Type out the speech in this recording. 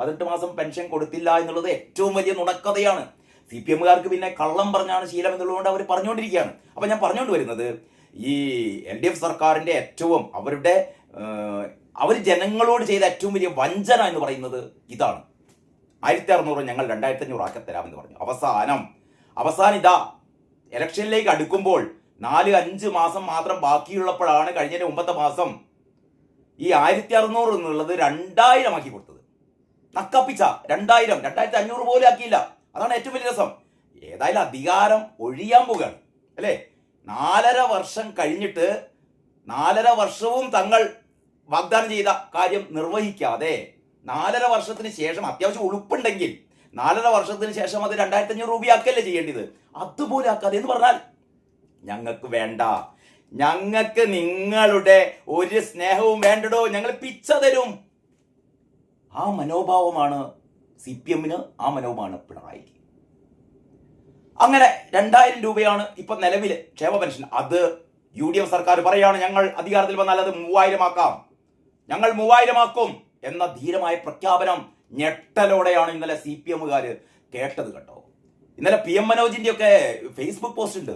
18 മാസം പെൻഷൻ കൊടുത്തില്ല എന്നുള്ളത് ഏറ്റവും വലിയ നുണക്കഥയാണ്. CPM-കാർക്ക് പിന്നെ കള്ളം പറഞ്ഞാണ് ശീലം എന്നുള്ളതുകൊണ്ട് അവർ പറഞ്ഞുകൊണ്ടിരിക്കുകയാണ്. അപ്പം ഞാൻ പറഞ്ഞുകൊണ്ട് വരുന്നത്, ഈ LDF സർക്കാരിൻ്റെ ഏറ്റവും അവർ ജനങ്ങളോട് ചെയ്ത ഏറ്റവും വലിയ വഞ്ചന എന്ന് പറയുന്നത് ഇതാണ്. 1600 ഞങ്ങൾ 2500 ആക്കി തരാമെന്ന് പറഞ്ഞു. അവസാനം ഇതാ ഇലക്ഷനിലേക്ക് അടുക്കുമ്പോൾ 4-5 മാസം മാത്രം ബാക്കിയുള്ളപ്പോഴാണ് കഴിഞ്ഞതിൻ്റെ മുമ്പത്തെ മാസം ഈ 1600 എന്നുള്ളത് 2000 ആക്കി കൊടുത്തത്. നക്കപ്പിച്ച 2000, 2500 പോലും ആക്കിയില്ല. അതാണ് ഏറ്റവും വലിയ രസം. ഏതായാലും അധികാരം ഒഴിയാൻ പോകുകയാണ് അല്ലേ? 4.5 വർഷം കഴിഞ്ഞിട്ട് 4.5 വർഷവും തങ്ങൾ വാഗ്ദാനം ചെയ്ത കാര്യം നിർവഹിക്കാതെ 4.5 വർഷത്തിന് ശേഷം അത്യാവശ്യം ഉളുപ്പുണ്ടെങ്കിൽ 4.5 വർഷത്തിന് ശേഷം അത് 2500 രൂപയാക്കല്ലേ ചെയ്യേണ്ടത്? അതുപോലെ ആക്കാതെ എന്ന് പറഞ്ഞാൽ ഞങ്ങൾക്ക് വേണ്ട, ഞങ്ങൾക്ക് നിങ്ങളുടെ ഒരു സ്നേഹവും വേണ്ടടോ, ഞങ്ങൾ പിച്ച തരും. ആ മനോഭാവമാണ് CPM-ന്, ആ മനോഭാവമാണ് പിണറായിക്ക്. അങ്ങനെ 2000 രൂപയാണ് ഇപ്പൊ നിലവിൽ ക്ഷേമ പെൻഷൻ. അത് UDF സർക്കാർ പറയാണ്, ഞങ്ങൾ അധികാരത്തിൽ വന്നാൽ അത് 3000 ആക്കാം, ഞങ്ങൾ 3000 ആക്കും എന്ന ധീരമായ പ്രഖ്യാപനം ഞെട്ടലോടെയാണ് ഇന്നലെ CPM-കാര് കേട്ടത് കേട്ടോ. ഇന്നലെ PM മനോജിന്റെ ഒക്കെ ഫേസ്ബുക്ക് പോസ്റ്റ് ഉണ്ട്.